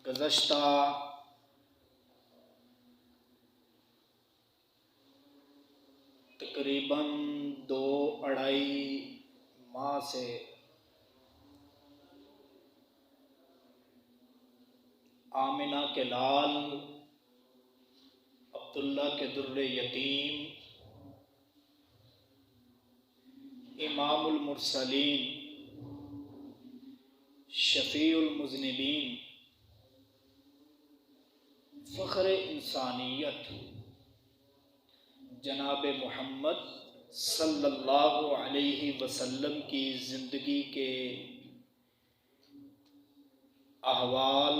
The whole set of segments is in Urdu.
گزشتہ تقریباً 2-2.5 ماہ سے آمنہ کے لال عبداللہ کے در یتیم امام المرسلین شفیع المذنبین فخر انسانیت جناب محمد صلی اللہ علیہ وسلم کی زندگی کے احوال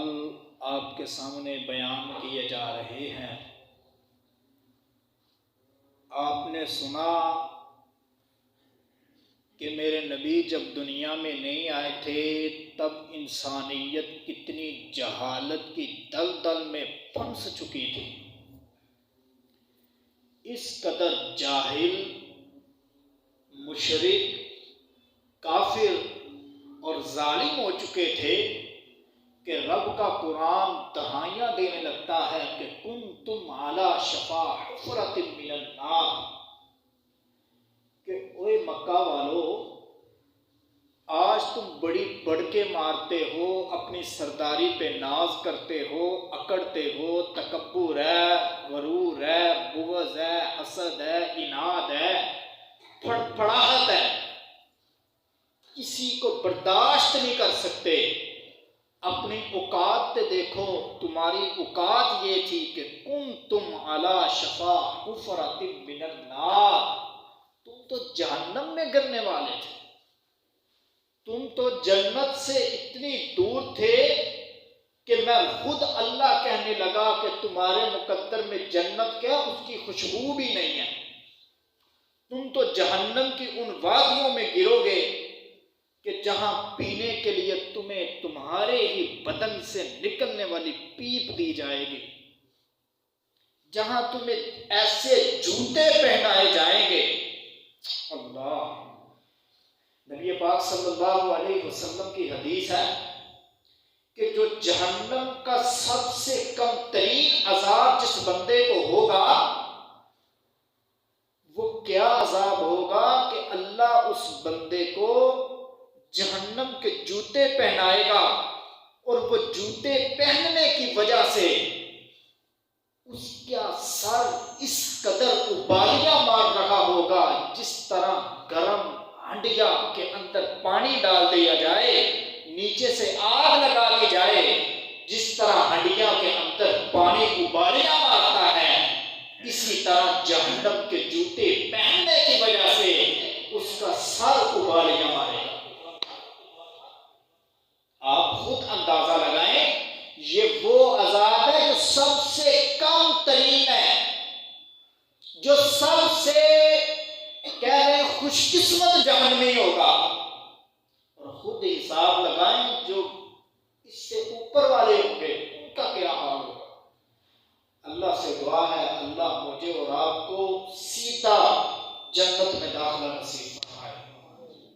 آپ کے سامنے بیان کیے جا رہے ہیں۔ آپ نے سنا کہ میرے نبی جب دنیا میں نہیں آئے تھے تب انسانیت کتنی جہالت کی دلدل میں پھنس چکی تھی۔ اس قدر جاہل، مشرک، کافر اور ظالم ہو چکے تھے کہ رب کا قرآن دہائیاں دینے لگتا ہے کہ کنتم علی شفا حفرۃ من النار، کہ اوے مکہ والو، آج تم بڑی بڑھ کے مارتے ہو، اپنی سرداری پہ ناز کرتے ہو، اکڑتے ہو، تکبر ہے، غرور ہے، بغض ہے، حسد ہے، عناد ہے، پھڑپڑاہٹ ہے، کسی کو برداشت نہیں کر سکتے۔ اپنی اوقات پہ دیکھو، تمہاری اوقات یہ تھی کہ کنتم علی شفا حفرۃ من النار، تم تو جہنم میں گرنے والے تھے، تم تو جنت سے اتنی دور تھے کہ میں خود اللہ کہنے لگا کہ تمہارے مقدر میں جنت کیا، اس کی خوشبو بھی نہیں ہے، تم تو جہنم کی ان وادیوں میں گرو گے کہ جہاں پینے کے لیے تمہیں تمہارے ہی بدن سے نکلنے والی پیپ دی جائے گی، جہاں تمہیں ایسے جوتے پہنائے جائیں گے۔ اللہ، نبی پاک صلی اللہ علیہ وسلم کی حدیث ہے کہ جو جہنم کا سب سے کم ترین عذاب جس بندے کو ہوگا وہ کیا عذاب ہوگا کہ اللہ اس بندے کو جہنم کے جوتے پہنائے گا، اور وہ جوتے پہننے کی وجہ سے اس کا سر اس قدر ابالیاں مار رہا ہوگا جس طرح گرم ہنڈیا کے اندر پانی ڈال دیا جائے، نیچے سے آگ لگا دی جائے، جس طرح ہنڈیا کے اندر پانی ابالیاں مارتا ہے، اسی طرح جہنم کے جوتے پہننے کی وجہ سے اس کا سر ابالیاں مارے گا۔ آپ خود اندازہ لگائیں، یہ وہ عذاب ہے جو سب سے کم ترین ہے، جو سب سے کہہ رہے ہیں خوش قسمت جہنمی ہوگا، اور خود حساب لگائیں جو اس سے اوپر والے ہوں گے ان کا کیا حال ہوگا۔ اللہ سے دعا ہے اللہ مجھے اور آپ کو سیدھا جنت میں داخلہ نصیب فرمائے،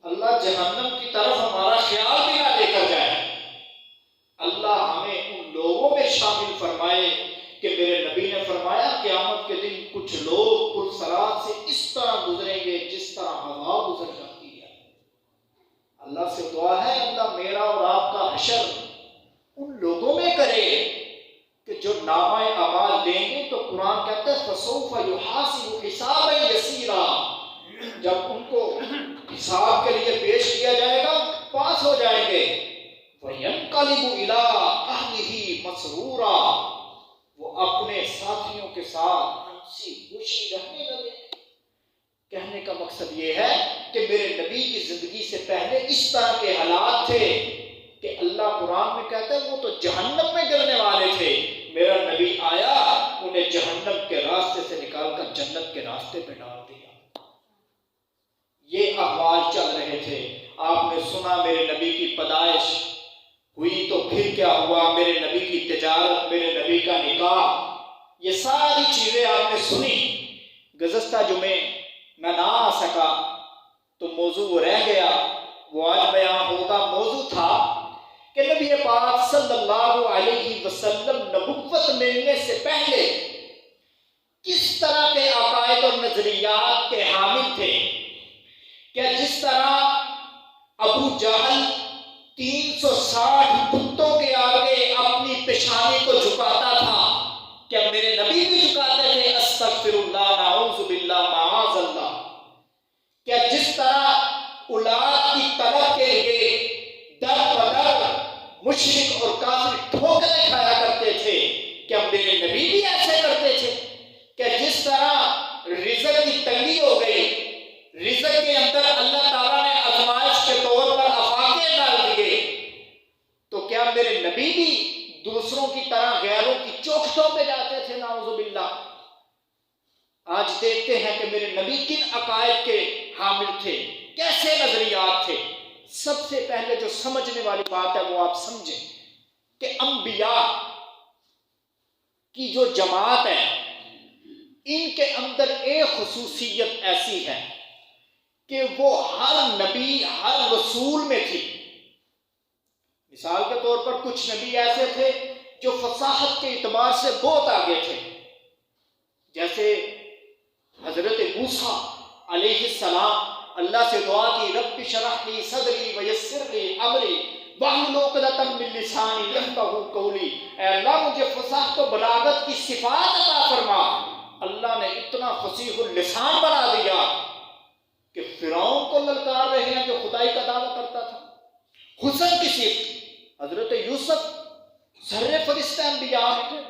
اللہ جہنم کی طرف ہمارا خیال بھی نہ لے کر جائے، اللہ ہمیں ان لوگوں میں شامل فرمائے کہ میرے نبی نے فرمایا قیامت کے دن کچھ لوگ پرسرات سے اس طرح گزریں گے جس طرح ہوا گزر جاتی ہے۔ اللہ سے دعا ہے اللہ میرا اور آپ کا حشر ان لوگوں میں کرے کہ جو نامہ اعمال دیں گے تو قرآن کہتا ہے فَسَوْفَ يُحَاسِبُ حِسَابًا يَسِيرًا، جب ان کو حساب کے لیے پیش کیا جائے گا پاس ہو جائیں گے، وَيَنْقَلِبُ إِلَىٰ أَهْلِهِ مَسْرُورًا، وہ اپنے ساتھیوں کے ساتھ ہنسی خوشی رہنے لگے۔ کہنے کا مقصد یہ ہے کہ میرے نبی کی زندگی سے پہلے اس طرح کے حالات تھے کہ اللہ قرآن میں کہتا ہے وہ تو جہنم میں گرنے والے تھے، میرا نبی آیا انہیں جہنم کے راستے سے نکال کر جنت کے راستے پہ ڈال دیا۔ یہ احوال چل رہے تھے۔ آپ نے سنا میرے نبی کی پیدائش ہوئی تو پھر کیا ہوا، میرے نبی کی تجارت، میرے نبی کا نکاح، یہ ساری چیزیں آپ نے سنی۔ گزشتہ جمعے میں نہ آ سکا تو موضوع وہ رہ گیا، وہ آج بیان ہوگا۔ موضوع تھا کہ نبی پاک صلی اللہ علیہ وسلم نبوت ملنے سے پہلے کس طرح کے عقائد اور نظریات کے حامل تھے؟ کیا جس طرح ابو جہل 360 بتوں کے آگے اپنی پیشانی کو جھکاتا تھا، کیا میرے نبی بھی جھکاتے تھے؟ استغفر اللہ، نعوذ باللہ، معاذ اللہ۔ کیا جس طرح اولاد کی طلب کے لیے در بدر مشرک اور کافر ٹھوکریں کھایا کرتے تھے، کیا میرے نبی بھی ایسے کرتے تھے؟ کہ جس طرح رزق کی تنگی ہو گئی، رزق کے اندر اللہ تعالیٰ نے آزمائش کے طور پر آفاقے ڈال دیے، تو کیا میرے نبی بھی دوسروں کی طرح غیروں کی چوکھٹوں پہ جاتے تھے؟ نعوذ باللہ۔ آج دیکھتے ہیں کہ میرے نبی کن عقائد کے حامل تھے، کیسے نظریات تھے۔ سب سے پہلے جو سمجھنے والی بات ہے وہ آپ سمجھیں کہ انبیاء کی جو جماعت ہے، ان کے اندر ایک خصوصیت ایسی ہے کہ وہ ہر نبی ہر رسول میں تھی۔ مثال کے طور پر کچھ نبی ایسے تھے جو فصاحت کے اعتبار سے بہت آگے تھے، جیسے حضرت موسیٰ علیہ السلام اللہ سے دعا کی، رب اشرح لی صدری ویسر لی امری واحلل عقدۃ من لسانی یفقہوا قولی۔ اے اللہ مجھے فصاحت و بلاغت کی صفات عطا فرما۔ اللہ نے اتنا فصیح اللسان بنا دیا کہ فرعون کو للکار رہے ہیں جو خدائی کا دعویٰ کرتا تھا۔ حسن کی صفت، حضرت یوسف ذرے فرشتہ انبیاء میں تھے۔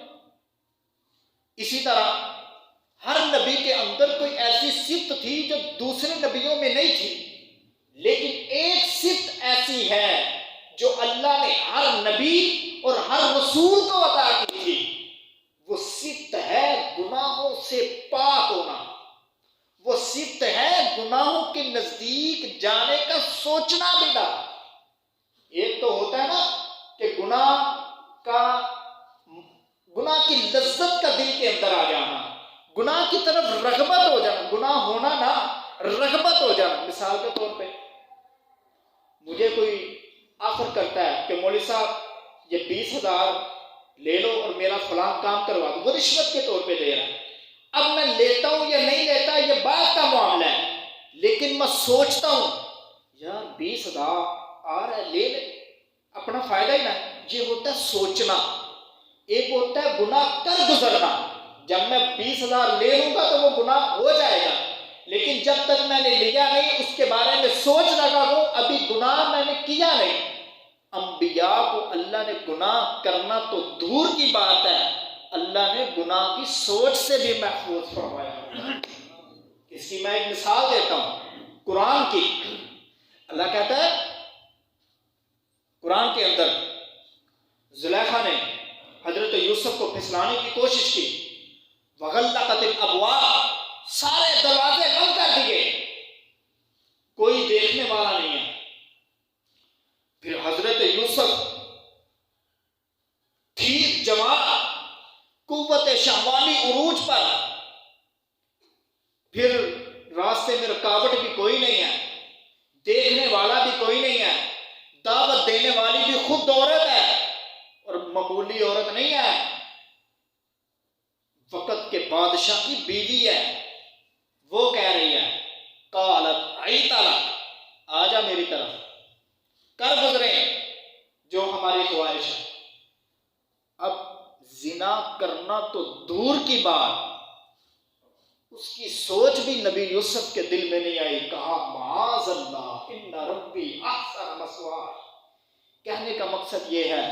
اسی طرح ہر نبی کے اندر کوئی ایسی صفت تھی جو دوسرے نبیوں میں نہیں تھی، لیکن ایک صفت ایسی ہے جو اللہ نے ہر نبی اور ہر رسول کو عطا کی تھی۔ وہ صفت ہے گناہوں سے پاک ہونا، وہ صفت ہے گناہوں کے نزدیک جانے کا سوچنا بھی نہ۔ ایک تو ہوتا ہے نا کہ گناہ کی لذت کا دل کے اندر آ جانا، گناہ کی طرف رغبت ہو جانا، گناہ ہونا نہ رغبت ہو جانا۔ مثال کے طور پہ مجھے کوئی آفر کرتا ہے کہ مولوی صاحب یہ 20,000 لے لو اور میرا فلاں کام کروا دو، وہ رشوت کے طور پہ دے رہا ہے۔ اب میں لیتا ہوں یا نہیں لیتا یہ بات کا معاملہ ہے، لیکن میں سوچتا ہوں یار 20,000 آ رہا ہے، لے لے، اپنا فائدہ ہی نہ ہے۔ یہ ہوتا ہے سوچنا۔ ایک ہوتا ہے گناہ کر گزرنا، جب میں 20,000 لے لوں گا تو وہ گناہ ہو جائے گا، لیکن جب تک میں نے لیا نہیں اس کے بارے میں سوچ لگا ہوں، ابھی گناہ میں نے کیا نہیں۔ انبیاء کو اللہ نے گناہ کرنا تو دور کی بات ہے، اللہ نے گناہ کی سوچ سے بھی محفوظ فرمایا۔ اس کی میں ایک مثال دیتا ہوں قرآن کی۔ اللہ کہتا ہے قرآن کے اندر زلیخا نے حضرت یوسف کو پھسلانے کی کوشش کی، وغلقت الابواب، سارے دروازے بند کر دیے، کوئی دیکھنے والا نہیں ہے۔ پھر حضرت یوسف ٹھیک جما قوت شہوانی عروج پر، پھر راستے میں رکاوٹ بھی کوئی نہیں ہے، دیکھنے والا بھی کوئی نہیں ہے، دعوت دینے والی بھی خود عورت ہے اور معمولی عورت نہیں ہے، وقت کے بادشاہ کی بیوی ہے۔ وہ کہہ رہی ہے قالت عیت لک، آجا میری طرف، کر گزرے جو ہماری خواہش ہے۔ اب زنا کرنا تو دور کی بات، اس کی سوچ بھی نبی یوسف کے دل میں نہیں آئی۔ کہا معاذ اللہ ان ربی احسن مثواہ۔ کہنے کا مقصد یہ ہے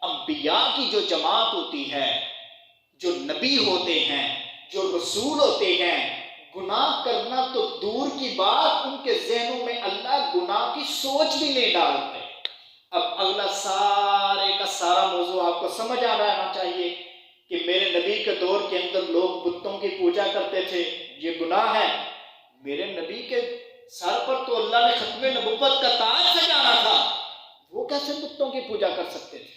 انبیاء کی جو جماعت ہوتی ہے، جو نبی ہوتے ہیں، جو رسول ہوتے ہیں، گناہ کرنا تو دور کی بات، ان کے ذہنوں میں اللہ گناہ کی سوچ بھی نہیں ڈالتے۔ اب اگلا سارے کا سارا موضوع آپ کو سمجھ آ رہنا چاہیے کہ میرے نبی کے دور کے اندر لوگ بتوں کی پوجا کرتے تھے، یہ گناہ ہے۔ میرے نبی کے سر پر تو اللہ نے ختم نبوت کا تاج سجانا تھا، وہ کیسے بتوں کی پوجا کر سکتے تھے؟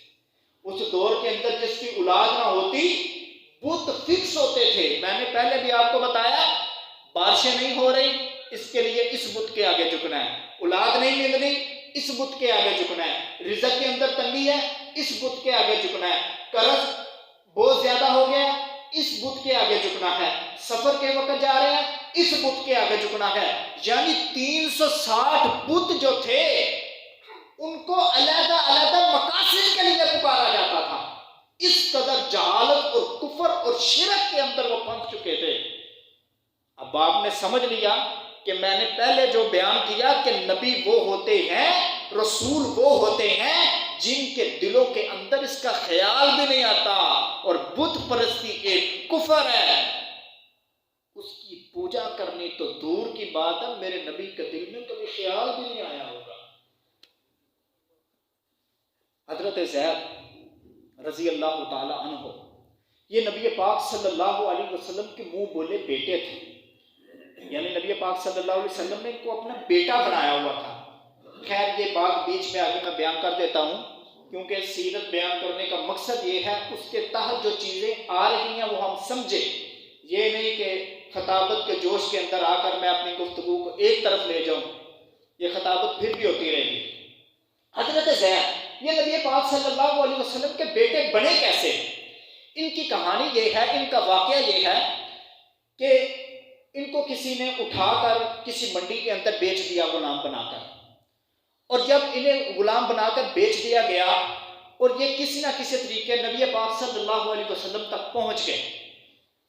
اس دور کے اندر جس کی اولاد نہ ہوتی بت فکس ہوتے تھے۔ میں نے پہلے بھی آپ کو بتایا بارشیں نہیں ہو رہی، اس کے لیے اس بت کے آگے جھکنا ہے، اولاد نہیں مل رہی، اس بت کے آگے جھکنا ہے، رزق کے اندر تنگی ہے، اس بت کے آگے جھکنا ہے، قرض بہت زیادہ ہو گیا، اس بت کے آگے جھکنا ہے، سفر کے وقت جا رہے ہیں، اس بت کے آگے جھکنا ہے۔ یعنی 360 بت جو تھے ان کو علیحدہ علیحدہ مقاصد کے لیے پکارا جاتا تھا۔ اس قدر جہالت اور کفر اور شرک کے اندر وہ پھنس چکے تھے۔ اب آپ نے سمجھ لیا کہ میں نے پہلے جو بیان کیا کہ نبی وہ ہوتے ہیں، رسول وہ ہوتے ہیں جن کے دلوں کے اندر اس کا خیال بھی نہیں آتا، اور بت پرستی ایک کفر ہے، اس کی پوجا کرنی تو دور کی بات ہے، میرے نبی کے دل میں کبھی خیال بھی نہیں آیا ہوگا۔ حضرت زید رضی اللہ تعالی عنہ یہ نبی پاک صلی اللہ علیہ وسلم کے منہ بولے بیٹے تھے، یعنی نبی پاک صلی اللہ علیہ وسلم نے ان کو اپنا بیٹا بنایا ہوا تھا۔ خیر یہ بات بیچ میں آگے میں بیان کر دیتا ہوں، کیونکہ سیرت بیان کرنے کا مقصد یہ ہے اس کے تحت جو چیزیں آ رہی ہیں وہ ہم سمجھے، یہ نہیں کہ خطابت کے جوش کے اندر آ کر میں اپنی گفتگو کو ایک طرف لے جاؤں، یہ خطابت پھر بھی ہوتی رہے گی۔ حضرت زید یہ نبی پاک صلی اللہ علیہ وسلم کے بیٹے بنے کیسے؟ ان کی کہانی یہ ہے، ان کا واقعہ یہ ہے کہ ان کو کسی نے اٹھا کر کسی منڈی کے اندر بیچ دیا غلام بنا کر، اور جب انہیں غلام بنا کر بیچ دیا گیا اور یہ کسی نہ کسی طریقے نبی پاک صلی اللہ علیہ وسلم تک پہنچ گئے،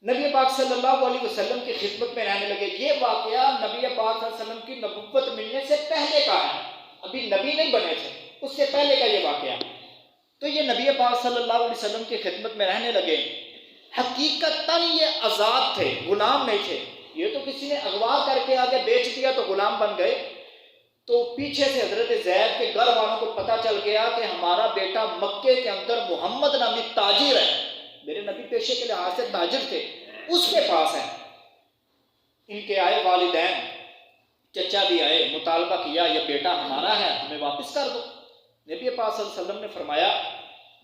نبی پاک صلی اللہ علیہ وسلم کی خدمت میں رہنے لگے۔ یہ واقعہ نبی پاک صلی اللہ علیہ وسلم کی نبوت ملنے سے پہلے کا ہے، ابھی نبی نہیں بنے تھے، اس سے پہلے کا یہ واقعہ۔ تو یہ نبی پاک صلی اللہ علیہ وسلم کی خدمت میں رہنے لگے۔ حقیقتاً یہ آزاد تھے، غلام نہیں تھے، یہ تو کسی نے اغوا کر کے آگے بیچ دیا تو غلام بن گئے۔ تو پیچھے سے حضرت زید کے گھر والوں کو پتہ چل گیا کہ ہمارا بیٹا مکے کے اندر محمد نامی تاجر ہے، میرے نبی پیشے کے لحاظ سے تاجر تھے، اس کے پاس ہے۔ ان کے آئے والدین، چچا بھی آئے، مطالبہ کیا یہ بیٹا ہمارا ہے، ہمیں واپس کر دو۔ نبی پاک صلی اللہ علیہ وسلم نے فرمایا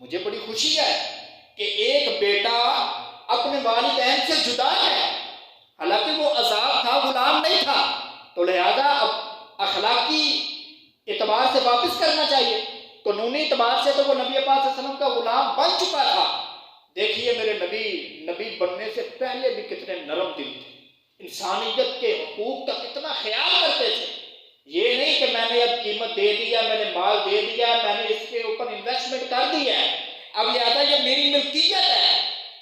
مجھے بڑی خوشی ہے کہ ایک بیٹا اپنے والدین سے جدا ہے، حالانکہ وہ آزاد تھا، غلام نہیں تھا، تو لہذا اب اخلاقی اعتبار سے واپس کرنا چاہیے، قانونی اعتبار سے تو وہ نبی پاک صلی اللہ علیہ وسلم کا غلام بن چکا تھا۔ دیکھیے میرے نبی بننے سے پہلے بھی کتنے نرم دل تھے، انسانیت کے حقوق کا کتنا خیال کرتے تھے۔ یہ نہیں کہ میں نے اب قیمت دے دیا، میں نے مال دے دیا، میں نے اس کے اوپر انویسٹمنٹ کر دیا ہے، اب لہٰذا یہ میری ملکیت ہے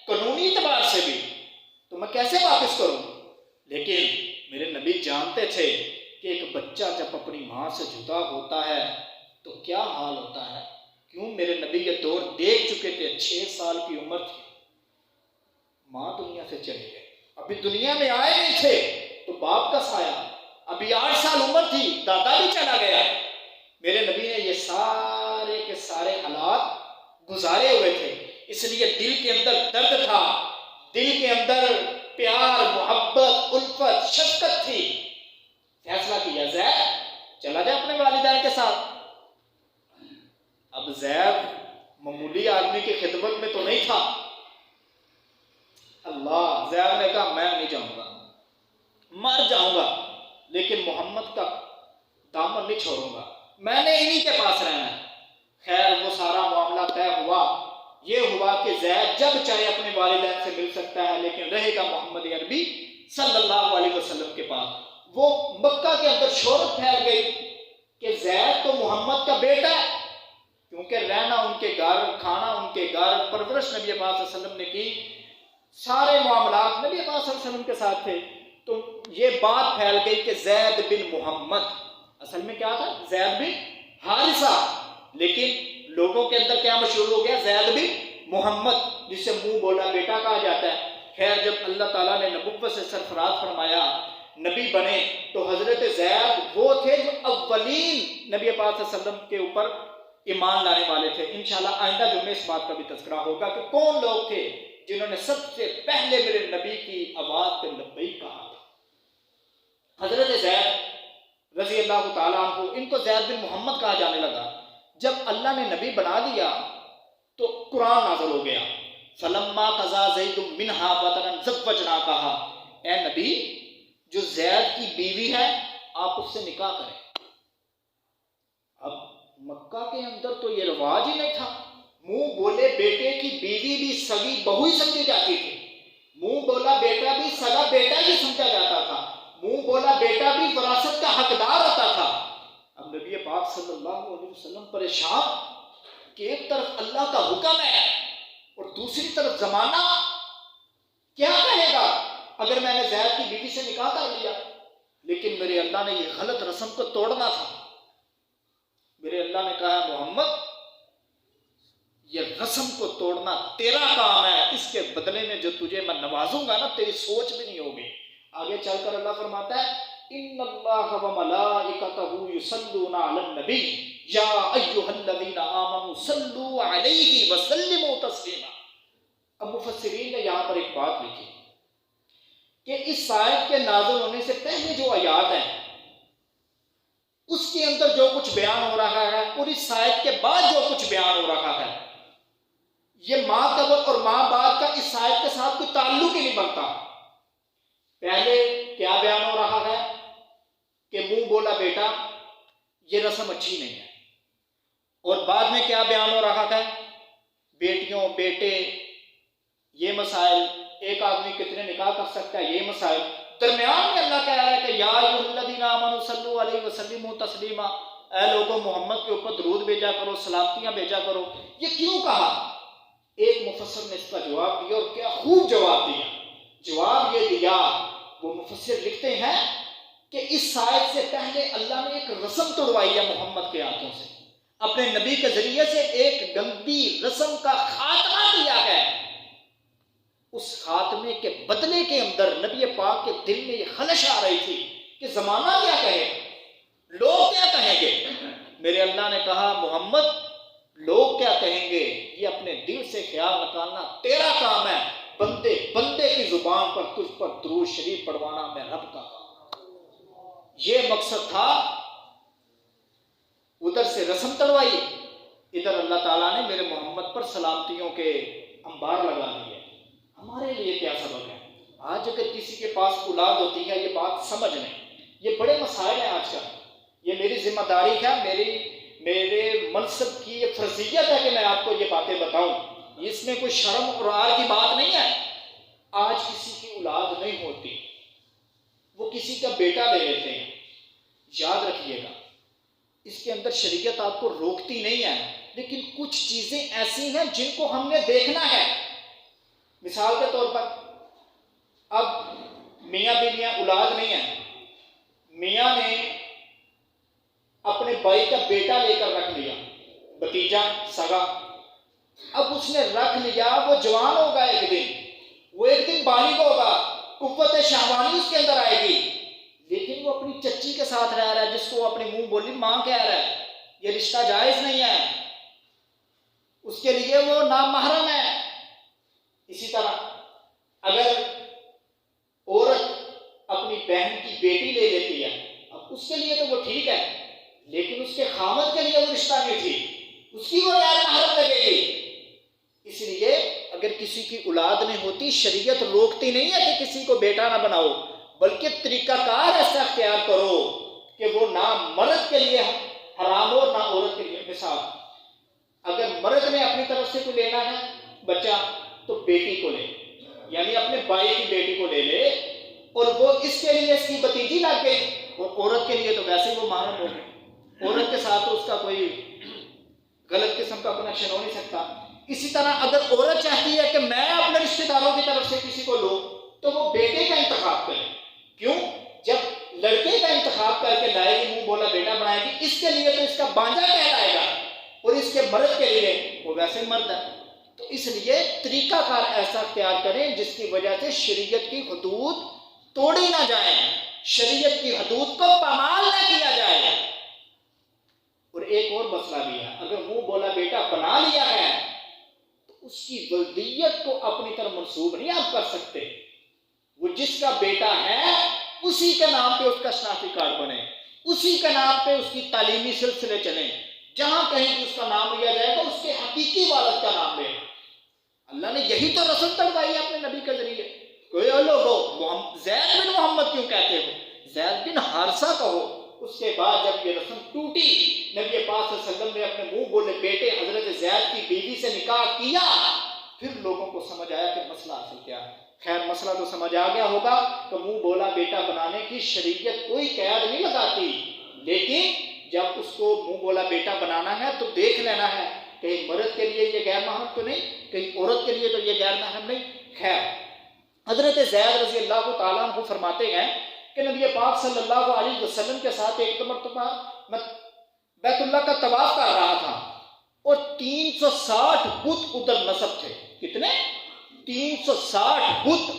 قانونی اعتبار سے بھی، تو میں کیسے واپس کروں؟ لیکن میرے نبی جانتے تھے کہ ایک بچہ جب اپنی ماں سے جدا ہوتا ہے تو کیا حال ہوتا ہے۔ کیوں میرے نبی یہ دور دیکھ چکے تھے، 6 سال کی عمر تھی، ماں دنیا سے چلی گئی، ابھی دنیا میں آئے نہیں تھے تو باپ کا سایہ، ابھی 8 سال عمر تھی، دادا بھی چلا گیا۔ میرے نبی نے یہ سارے کے سارے حالات گزارے ہوئے تھے، اس لیے دل کے اندر درد تھا، دل کے اندر پیار، محبت، الفت، شفقت تھی۔ فیصلہ کیا زید چلا جائے اپنے والدین کے ساتھ۔ اب زید معمولی آدمی کی خدمت میں تو نہیں تھا، اللہ زید نے کہا میں نہیں جاؤں گا، مر جاؤں گا لیکن محمد کا دامن نہیں چھوڑوں گا، میں نے انہی کے پاس رہنا ہے۔ خیر وہ سارا معاملہ طے ہوا، یہ ہوا کہ زید جب چاہے اپنے والدین سے مل سکتا ہے لیکن رہے گا محمد عربی صلی اللہ علیہ وسلم کے پاس۔ وہ مکہ کے اندر شہرت پھیل گئی کہ زید تو محمد کا بیٹا ہے، کیونکہ رہنا ان کے گھر، کھانا ان کے گھر، پرورش نبی پاک صلی اللہ علیہ وسلم نے کی، سارے معاملات نبی پاک صلی اللہ علیہ وسلم کے ساتھ تھے۔ تو یہ بات پھیل گئی کہ زید بن محمد، اصل میں کیا تھا زید بن حارثہ، لیکن لوگوں کے اندر کیا مشہور ہو گیا زید بن محمد، جس سے منہ بولا بیٹا کہا جاتا ہے۔ خیر جب اللہ تعالیٰ نے نبوت سے سرفراز فرمایا، نبی بنے، تو حضرت زید وہ تھے جو اولین نبی پاک صلی اللہ علیہ وسلم کے اوپر ایمان لانے والے تھے۔ انشاءاللہ آئندہ جمعے اس بات کا بھی تذکرہ ہوگا کہ کون لوگ تھے جنہوں نے سب سے پہلے میرے نبی کی آواز پہ لبیک کہا تھا۔ حضرت زید رضی اللہ تعالیٰ عنہ، ان کو زید بن محمد کہا جانے لگا۔ جب اللہ نے نبی بنا دیا تو قرآن نازل ہو گیا، فلما قضا زید منہا وطرا زوجناکہا، اے نبی جو زید کی بیوی ہے آپ اس سے نکاح کریں۔ اب مکہ کے اندر تو یہ رواج ہی نہیں تھا، منہ بولے بیٹے کی بیوی بھی سگی بہو ہی سمجھی جاتی تھی، منہ بولا بیٹا بھی سگا بیٹا ہی سمجھا جاتا تھا، منہ بولا بیٹا بھی وراثت کا حقدار ہوتا تھا۔ اب نبی پاک صلی اللہ علیہ وسلم پریشان کہ ایک طرف اللہ کا حکم ہے اور دوسری طرف زمانہ کیا کہے گا اگر میں نے زید کی بیوی سے نکاح کر لیا؟ لیکن میرے اللہ نے یہ غلط رسم کو توڑنا تھا۔ میرے اللہ نے کہا محمد یہ رسم کو توڑنا تیرا کام ہے، اس کے بدلے میں جو تجھے میں نوازوں گا نا تیری سوچ بھی نہیں ہوگی۔ آگے چل کر اللہ فرماتا ہے ان اللہ وملائکتہ یصلون علی النبی یا ایھا الذین آمنوا صلوا علیہ وسلموا تسلیما۔ اب مفسرین نے یہاں پر ایک بات لکھی کہ اس آیت کے نازل ہونے سے پہلے جو آیات ہیں اس کے اندر جو کچھ بیان ہو رہا ہے اور اس آیت کے بعد جو کچھ بیان ہو رہا ہے یہ ماں قبل اور ماں بعد کا اس آیت کے ساتھ کوئی تعلق ہی نہیں بنتا۔ پہلے کیا بیان ہو رہا ہے کہ منہ بولا بیٹا یہ رسم اچھی نہیں ہے، اور بعد میں کیا بیان ہو رہا ہے بیٹیوں بیٹے یہ مسائل، ایک آدمی کتنے نکاح کر سکتا ہے یہ مسائل۔ درمیان میں اللہ کہہ رہا ہے کہ یا ایھا الذین آمنوا صلوا علیہ وسلموا تسلیما، اے لوگوں محمد کے اوپر درود بھیجا کرو، سلامتیاں بھیجا کرو۔ یہ کیوں کہا؟ ایک مفسر نے اس کا جواب دیا اور کیا خوب جواب دیا۔ جواب یہ دیا، وہ مفسر لکھتے ہیں کہ اس آیت سے پہلے اللہ نے ایک رسم توڑوائی ہے محمد کے ہاتھوں سے، اپنے نبی کے ذریعے سے ایک گندی رسم کا خاتمہ کیا ہے۔ اس خاتمے کے بدلے کے اندر نبی پاک کے دل میں یہ خلش آ رہی تھی کہ زمانہ کیا کہے، لوگ کیا کہیں گے۔ میرے اللہ نے کہا محمد لوگ کیا کہیں گے یہ اپنے دل سے خیال نکالنا تیرا کام ہے، بندے کی زبان پر تجھ پر درود شریف پڑھوانا میں رب کا کام۔ یہ مقصد تھا، ادھر سے رسم تڑوائی، ادھر اللہ تعالیٰ نے میرے محمد پر سلامتیوں کے انبار لگا دیے۔ ہمارے لیے کیا سبب ہے؟ آج اگر کسی کے پاس اولاد ہوتی ہے یہ بات سمجھ لیں، یہ بڑے مسائل ہیں آج کل، یہ میری ذمہ داری ہے، میرے منصب کی یہ فرضیت ہے کہ میں آپ کو یہ باتیں بتاؤں، اس میں کوئی شرم اور عار کی بات نہیں ہے۔ آج کسی کی اولاد نہیں ہوتی، وہ کسی کا بیٹا لے لیتے ہیں، یاد رکھیے گا اس کے اندر شریعت آپ کو روکتی نہیں ہے، لیکن کچھ چیزیں ایسی ہیں جن کو ہم نے دیکھنا ہے۔ مثال کے طور پر اب میاں بیویاں اولاد نہیں ہیں، میاں نے اپنے بھائی کا بیٹا لے کر رکھ لیا، بھتیجا سگا، اب اس نے رکھ لیا، وہ جوان ہوگا ایک دن، وہ ایک دن بالغ ہوگا، قوت شہوانی اس کے اندر آئے گی، لیکن وہ اپنی چچی کے ساتھ رہ رہا ہے جس کو وہ اپنی منہ بولی ماں کہہ رہا ہے، یہ رشتہ جائز نہیں ہے، اس کے لیے وہ نامحرم ہے۔ اسی طرح اگر عورت اپنی بہن کی بیٹی لے لیتی ہے، اب اس کے لیے تو وہ ٹھیک ہے، لیکن اس کے خامد کے لیے وہ رشتہ نہیں ٹھیک، اس کی وہ غیر محرم لگے گی۔ اس لیے اگر کسی کی اولاد نہیں ہوتی شریعت روکتی نہیں ہے کہ کسی کو بیٹا نہ بناؤ، بلکہ طریقہ کار ایسا اختیار کرو کہ وہ نہ مرد کے لیے حرام ہو نہ عورت کے لیے۔ مثال اگر مرد نے اپنی طرف سے کوئی لینا ہے بچہ تو بیٹی کو لے، یعنی اپنے بھائی کی بیٹی کو لے لے، اور وہ اس کے لیے اس کی بھتیجی لگ گئی، اور عورت کے لیے تو ویسے ہی وہ محرم ہو گئی، عورت کے ساتھ تو اس کا کوئی غلط قسم کا کنیکشن ہو نہیں سکتا۔ اسی طرح اگر عورت چاہتی ہے کہ میں اپنے رشتہ داروں کی طرف سے کسی کو لوں تو وہ بیٹے کا انتخاب کرے۔ کیوں؟ جب لڑکے کا انتخاب کر کے لائے گی، منہ بولا بیٹا بنائے گی، اس کے لیے تو اس کا بانجا کہلائے گا، اور اس کے مرد کے لیے وہ ویسے ہی مرد ہے۔ تو اس لیے طریقہ کار ایسا اختیار کریں جس کی وجہ سے شریعت کی حدود توڑی نہ جائیں، شریعت کی حدود کو پامال نہ کیا جائے۔ اور ایک اور مسئلہ بھی ہے، اگر منہ بولا بیٹا بنا لیا ہے تو اس کی ولدیت کو اپنی طرف منسوب نہیں آپ کر سکتے۔ وہ جس کا بیٹا ہے اسی کے نام پہ اس کا شناختی کارڈ بنے، اسی کے نام پہ اس کی تعلیمی سلسلے چلیں، جہاں کہیں بھی اس کا نام لیا جائے گا اس کے حقیقی والد کا نام لے۔ اللہ نے یہی تو رسم تڑوائی ہے اپنے نبی کے ذریعے۔ کوئی لوگو زید بن محمد کیوں کہتے ہو؟ زید بن حارثہ کہو۔ اس کے بعد جب یہ رسم ٹوٹی، نبی پاک صلی اللہ علیہ وسلم نے اپنے منہ بولے بیٹے حضرت زید کی بیوی سے نکاح کیا، پھر لوگوں کو سمجھ آیا کہ مسئلہ اصل کیا ہے۔ خیر مسئلہ تو سمجھ آ گیا ہوگا کہ منہ بولا بیٹا بنانے کی شریعت کوئی قید نہیں لگاتی، لیکن جب اس کو منہ بولا بیٹا بنانا ہے تو دیکھ لینا ہے کہیں مرد کے لیے یہ غیر محرم تو نہیں، کہیں عورت کے لیے تو یہ غیر محرم نہیں۔ خیر حضرت زید رضی اللہ تعالیٰ عنہ فرماتے ہیں کہ نبی پاک صلی اللہ علیہ وسلم کے ساتھ ایک مرتبہ میں بیت اللہ کا طواف کر رہا تھا اور 360 بت ادھر نصب تھے۔ کتنے؟ 360 بت۔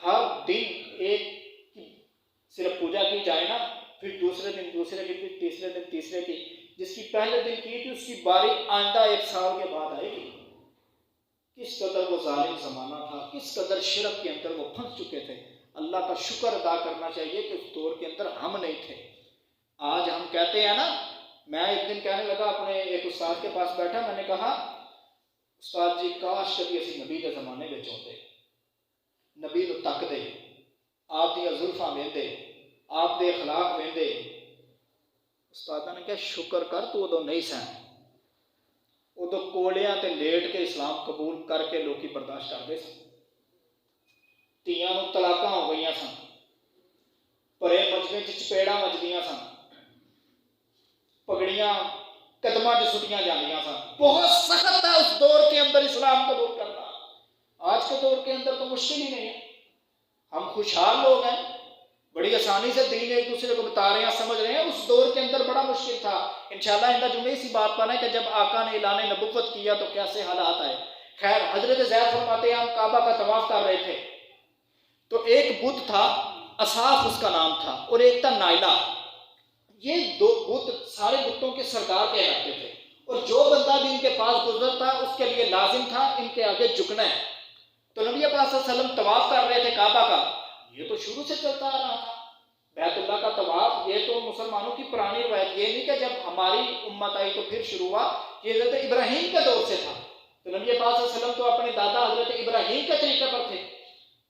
ہر دن ایک کی صرف پوجا کی جائے نا، پھر دوسرے دن دوسرے کی، پھر تیسرے دن تیسرے کی، جس کی پہلے دن کی تھی اس کی باری آئندہ 1 سال کے بعد آئے گی۔ کس قدر وہ ظالم زمانہ تھا، کس قدر شرک کے اندر وہ پھنس چکے تھے۔ اللہ کا شکر ادا کرنا چاہیے کہ اس دور کے اندر ہم نہیں تھے۔ آج ہم کہتے ہیں نا، میں ایک دن کہنے لگا اپنے ایک استاد کے پاس بیٹھا، میں نے کہا استاد جی کاش کبھی اسی نبی کے زمانے میں ہوتے، نبی نو تک دے، آپ دیا زلفاں ویندے، آپ دے اخلاق ویندے۔ استاد نے کہا شکر کر تو ادو نہیں سن، ادو کوڑیاں تے لیٹ کے اسلام قبول کر کے لوکی برداشت کرتے سن، تیاں نو طلاقاں ہو گئی سن، پرے مجمے چپیڑاں وجدیاں سن، پگڑیاں قدماں چ سٹیاں جاندیاں سن۔ بہت سخت ہے اس دور کے اندر اسلام قبول کرنا۔ آج کے دور کے اندر تو مشکل ہی نہیں ہے، ہم خوشحال لوگ ہیں، بڑی آسانی سے دین ایک دوسرے کو بتا رہے ہیں، سمجھ رہے ہیں۔ اس دور کے اندر بڑا مشکل تھا۔ انشاءاللہ آئندہ جمعے اسی بات پر ہے کہ جب آقا نے اعلان نبوت کیا تو کیسے حالات آئے۔ خیر حضرت زید فرماتے ہیں ہم کعبہ کا طواف کر رہے تھے تو ایک بت تھا، اصاف اس کا نام تھا، اور ایک تھا نائلہ۔ یہ 2 بت سارے بتوں کے سردار کہلاتے تھے، اور جو بندہ بھی ان کے پاس گزرتا اس کے لیے لازم تھا ان کے آگے جھکنا ہے۔ تو نبی پاک صلی اللہ علیہ وسلم طواف کر رہے تھے کعبہ کا، یہ تو شروع سے چلتا آ رہا تھا بیت اللہ کا طواف۔ یہ تو مسلمانوں کی پرانی روایت، یہ نہیں کہ جب ہماری امت آئی تو پھر شروع ہوا، یہ حضرت ابراہیم کے دور سے تھا۔ تو نبی پاک صلی اللہ علیہ وسلم تو اپنے دادا حضرت ابراہیم کے طریقے پر تھے،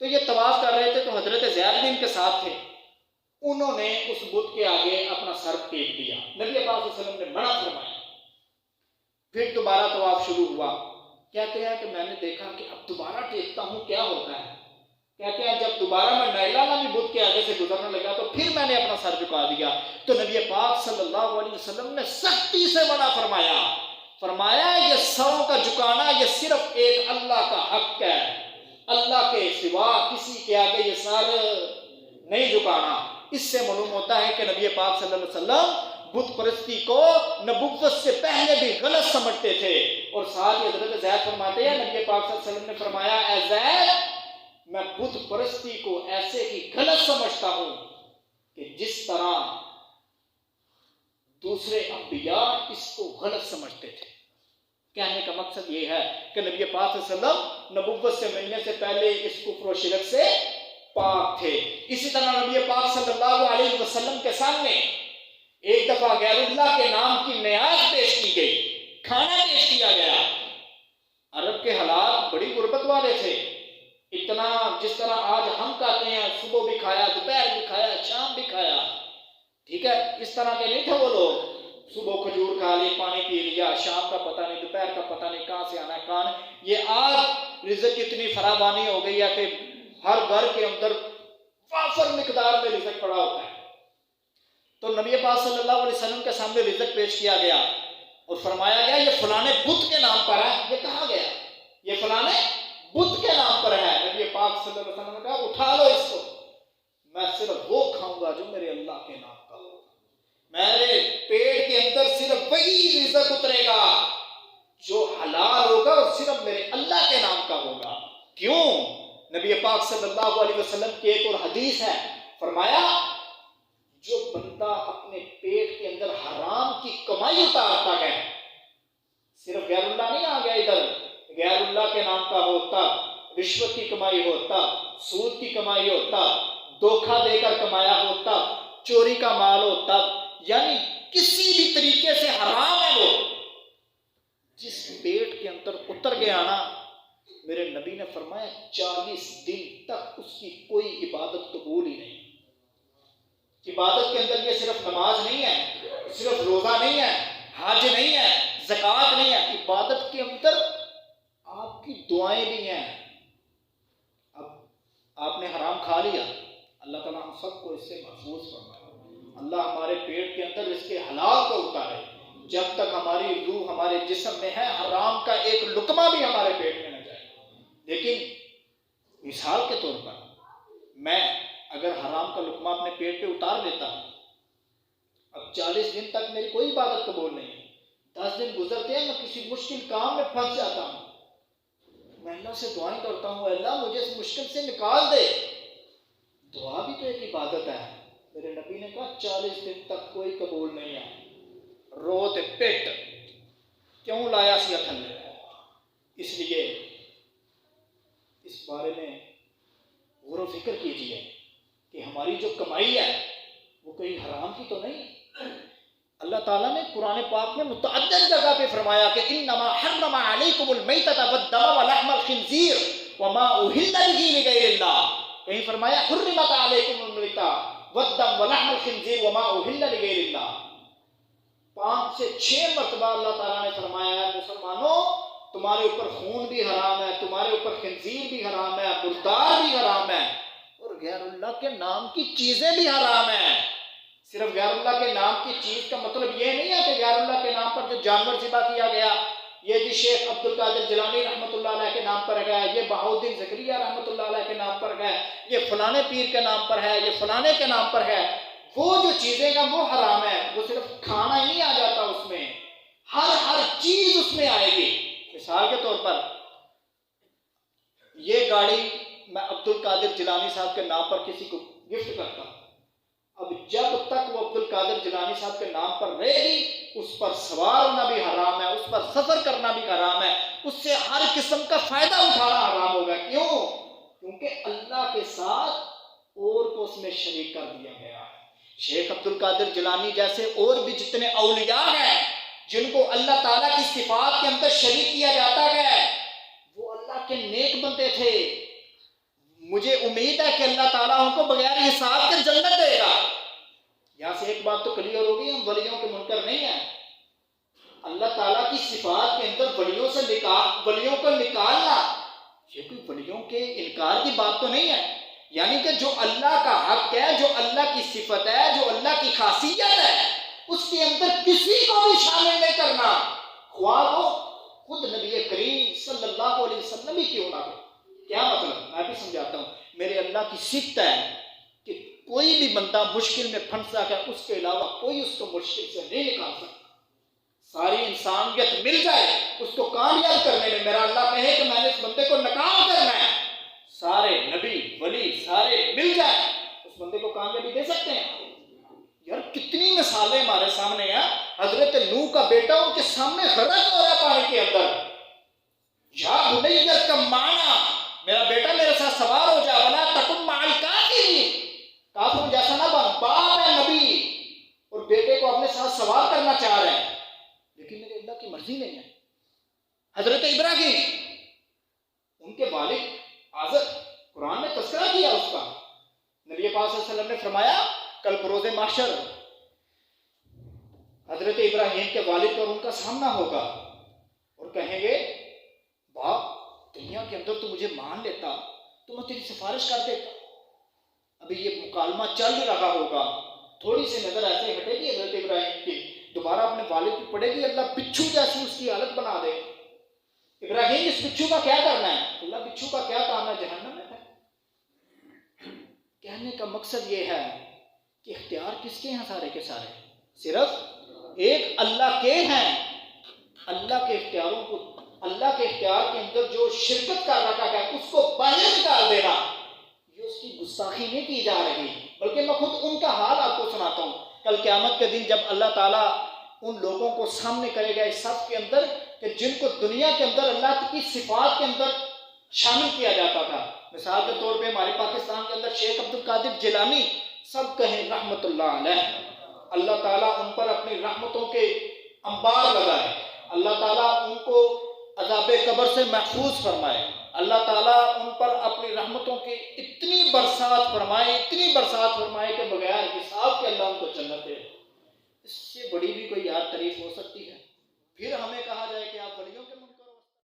تو یہ طواف کر رہے تھے تو حضرت زید بھی ان کے ساتھ تھے۔ انہوں نے اس بت کے آگے اپنا سر ٹیک دیا، نبی پاک صلی اللہ علیہ وسلم نے منع فرمایا۔ پھر دوبارہ طواف شروع ہوا۔ کہتے ہیں کہ میں نے دیکھا کہ اب دوبارہ ٹیکتا ہوں کیا ہوتا ہے۔ کہتے ہیں جب دوبارہ میں نائلہ نامی بت کے آگے سے گزرنے لگا تو پھر میں نے اپنا سر جھکا دیا، تو نبی پاک صلی اللہ علیہ وسلم نے سختی سے منع فرمایا، فرمایا یہ سروں کا جھکانا یہ صرف ایک اللہ کا حق ہے، اللہ کے سوا کسی کے آگے یہ سر نہیں جھکانا۔ اس سے معلوم ہوتا ہے کہ نبی پاک صلی اللہ علیہ وسلم بت پرستی کو نبوت سے پہلے بھی غلط سمجھتے تھے۔ اور ساتھ ہی حضرت زید فرماتے ہیں نبی پاک صلی اللہ علیہ وسلم نے فرمایا اے زید میں بت پرستی کو ایسے ہی غلط سمجھتا ہوں کہ جس طرح دوسرے انبیاء اس کو غلط سمجھتے تھے۔ کہنے کا مقصد یہ ہے کہ نبی پاک صلی اللہ علیہ وسلم نبوت سے ملنے سے پہلے اس کفر و شرک سے پاک تھے۔ اسی طرح نبی پاک صلی اللہ علیہ وسلم کے سامنے ایک دفعہ غیر اللہ کے نام کی نیاز پیش کی گئی، کھانا پیش کیا گیا۔ عرب کے حالات بڑی غربت والے تھے، اتنا جس طرح آج ہم کہتے ہیں صبح بھی کھایا، دوپہر بھی کھایا، شام بھی کھایا، ٹھیک ہے، اس طرح کے نہیں تھے وہ لوگ۔ صبح کھجور کھا لی، پانی پی لیا، شام کا پتہ نہیں، دوپہر کا پتہ نہیں کہاں سے آنا ہے کہاں نہیں۔ یہ آج رزق اتنی فراوانی ہو گئی ہے کہ ہر گھر کے اندر وافر مقدار میں رزق پڑا ہوتا ہے۔ تو نبی پاک صلی اللہ علیہ وسلم کے سامنے رزق پیش کیا گیا اور فرمایا گیا یہ فلانے بت کے نام پر ہے۔ یہ کہا گیا یہ فلانے بت کے نام پر ہے۔ نبی پاک صلی اللہ علیہ وسلم نے کہا اٹھا لو اس کو، میں صرف وہ کھاؤں گا جو میرے اللہ کے نام کا ہوگا، میرے پیٹ کے اندر صرف وہی رزق اترے گا جو حلال ہوگا اور صرف میرے اللہ کے نام کا ہوگا۔ کیوں؟ نبی پاک صلی اللہ علیہ وسلم کی ایک اور حدیث ہے، فرمایا جو بندہ اپنے پیٹ کے اندر حرام کی کمائی اتارتا ہے، صرف غیر اللہ نہیں آ گیا ادھر، غیر اللہ کے نام کا ہوتا، رشوت کی کمائی ہوتا، سود کی کمائی ہوتا، دھوکہ دے کر کمایا ہوتا، چوری کا مال ہوتا، یعنی کسی بھی طریقے سے حرام ہے وہ، جس پیٹ کے اندر اتر گیا نا، میرے نبی نے فرمایا 40 دن تک اس کی کوئی عبادت قبول ہی نہیں۔ عبادت کے اندر یہ صرف نماز نہیں ہے، صرف روزہ نہیں ہے، حج نہیں ہے، زکوٰۃ نہیں ہے، عبادت کے اندر کی دعائیں بھی ہیں. اب آپ نے حرام کھا لیا، اللہ تعالیٰ ہم سب کو اس سے محفوظ فرمائے. اللہ ہمارے پیٹ کے اندر اس کے حلال کو اتارے. جب تک ہماری روح ہمارے جسم میں ہے، حرام کا ایک لقمہ بھی ہمارے پیٹ میں نہ جائے. لیکن مثال کے طور پر میں اگر حرام کا لقمہ اپنے پیٹ پہ اتار دیتا ہوں، اب 40 دن تک میری کوئی عبادت قبول نہیں ہے. 10 دن گزرتے ہیں، میں کسی مشکل کام میں پھنس جاتا ہوں. میں اللہ سے دعائیں کرتا ہوں، اللہ مجھے اس مشکل سے نکال دے. دعا بھی تو ایک عبادت ہے. میرے نبی نے کہا 40 دن تک کوئی قبول نہیں ہے. روت پیٹ کیوں لایا سی اتھن. اس لیے اس بارے میں غور و فکر کیجیے کہ ہماری جو کمائی ہے وہ کہیں حرام کی تو نہیں. اللہ تعالیٰ نے قرآن پاک میں متعدد جگہ پہ فرمایا کہ انما حرم علیکم المیتۃ والدم ولحم الخنزیر وما اہل به لغیر اللہ. کہیں فرمایا حرمت علیکم المیتۃ والدم ولحم الخنزیر وما اہل لغیر اللہ. 5 سے 6 مرتبہ اللہ تعالیٰ نے فرمایا ہے مسلمانوں تمہارے اوپر خون بھی حرام ہے، تمہارے اوپر خنزیر بھی حرام ہے، مردار بھی حرام ہے، اور غیر اللہ کے نام کی چیزیں بھی حرام ہیں. صرف غیر اللہ کے نام کی چیز کا مطلب یہ نہیں ہے کہ غیر اللہ کے نام پر جو جانور ذبح کیا گیا یہ جی شیخ عبد القادر جیلانی رحمۃ اللہ علیہ کے نام پر ہے، یہ بہاؤالدین زکریا رحمۃ اللہ علیہ کے نام پر ہے، یہ فلانے پیر کے نام پر ہے، یہ فلانے کے نام پر ہے. وہ جو چیزیں ہیں وہ حرام ہے. وہ صرف کھانا ہی نہیں آ جاتا، اس میں ہر چیز اس میں آئے گی. مثال کے طور پر یہ گاڑی میں عبد القادر جیلانی صاحب کے نام پر کسی کو گفٹ کرتا ہوں. اب جب تک وہ عبد القادر جیلانی صاحب کے نام پر رہے گی اس پر سوار ہونا بھی حرام ہے، اس پر سفر کرنا بھی حرام ہے، اس سے ہر قسم کا فائدہ اٹھانا حرام ہوگا. کیوں؟ کیونکہ اللہ کے ساتھ اور کو اس میں شریک کر دیا گیا ہے. شیخ عبد القادر جیلانی جیسے اور بھی جتنے اولیاء ہیں جن کو اللہ تعالیٰ کی صفات کے اندر شریک کیا جاتا ہے وہ اللہ کے نیک بندے تھے. مجھے امید ہے کہ اللہ تعالیٰ ان کو بغیر حساب کے جنت دے گا. یہاں سے ایک بات تو کلیئر ہوگی، ہم ولیوں کے منکر نہیں ہیں. اللہ تعالیٰ کی صفات کے اندر ولیوں کو نکالنا یہ کوئی ولیوں کے انکار کی بات تو نہیں ہے. یعنی کہ جو اللہ کا حق ہے، جو اللہ کی صفت ہے، جو اللہ کی خاصیت ہے اس کے اندر کسی کو بھی شامل نہیں کرنا، خواہ وہ خود نبی کریم صلی اللہ علیہ وسلم ہی کیوں نہ ہو. کیا مطلب؟ میں بھی سمجھاتا ہوں. میرے اللہ کی صفت ہے کہ کوئی بھی بندہ مشکل میں پھنسا ہے اس کے علاوہ کوئی اس کو مشکل سے نہیں نکال سکتا. ساری انسانیت مل جائے اس کو کامیاب کرنے میں، میرا اللہ کہے کہ میں نے اس بندے کو ناکام کرنا ہے، سارے نبی ولی سارے مل جائیں اس بندے کو کامیابی دے سکتے ہیں. یار کتنی مثالیں ہمارے سامنے ہیں. حضرت نوح کا بیٹا ان کے سامنے غرق ہو رہا ہے پانی کے اندر. یا بنی ارکب معنا، میرا بیٹا میرے ساتھ سوار ہو جا، ولا تکن مع الکافرین، کافروں جیسا نہ بن. باپ ہے نبی اور بیٹے کو اپنے ساتھ سوار کرنا چاہ رہے ہیں، لیکن میرے اللہ کی مرضی نہیں ہے. حضرت ابراہیم ان کے والد آزر، قرآن نے تذکرہ کیا اس کا. نبی پاک صلی اللہ علیہ وسلم نے فرمایا کل بروز محشر حضرت ابراہیم کے والد پر ان کا سامنا ہوگا اور کہیں گے باپ دنیا کے اندر تو مجھے مان لیتا تو میں تیری سفارش کر دیتا. ابھی یہ مکالمہ چل رہا ہوگا، تھوڑی سی نظر ایسے ہٹے گی حضرت ابراہیم کی، دوبارہ اپنے والد کی پڑے گی، اللہ بچھو جیسی اس کی حالت بنا دے. ابراہیم اس بچھو کا کیا کرنا ہے؟ اللہ بچھو کا کیا کام ہے؟ جہنم میں ہے. کہنے کا مقصد یہ ہے کہ اختیار کس کے ہیں؟ سارے کے سارے صرف ایک اللہ کے ہیں. اللہ کے اختیاروں کو، اللہ کے اختیار کے اندر جو شرکت کر رکھا ہے اس کو باہر نکال دینا، یہ اس کی گستاخی نہیں کی جا رہی، بلکہ میں خود ان کا حال آپ کو سناتا ہوں. کل قیامت کے دن جب اللہ تعالیٰ ان لوگوں کو سامنے کرے گا اس صف کے اندر کہ جن کو دنیا کے اندر اللہ کی صفات کے اندر شامل کیا جاتا تھا. مثال کے طور پہ ہمارے پاکستان کے اندر شیخ عبد القادر جیلانی، سب کہیں رحمت اللہ علیہ. اللہ تعالیٰ ان پر اپنی رحمتوں کے انبار لگائے، اللہ تعالیٰ ان کو عذاب قبر سے محفوظ فرمائے، اللہ تعالیٰ ان پر اپنی رحمتوں کی اتنی برسات فرمائے کہ بغیر حساب کے اللہ ان کو جنت دے. اس سے بڑی بھی کوئی یاد تعریف ہو سکتی ہے؟ پھر ہمیں کہا جائے کہ آپ ولیوں کے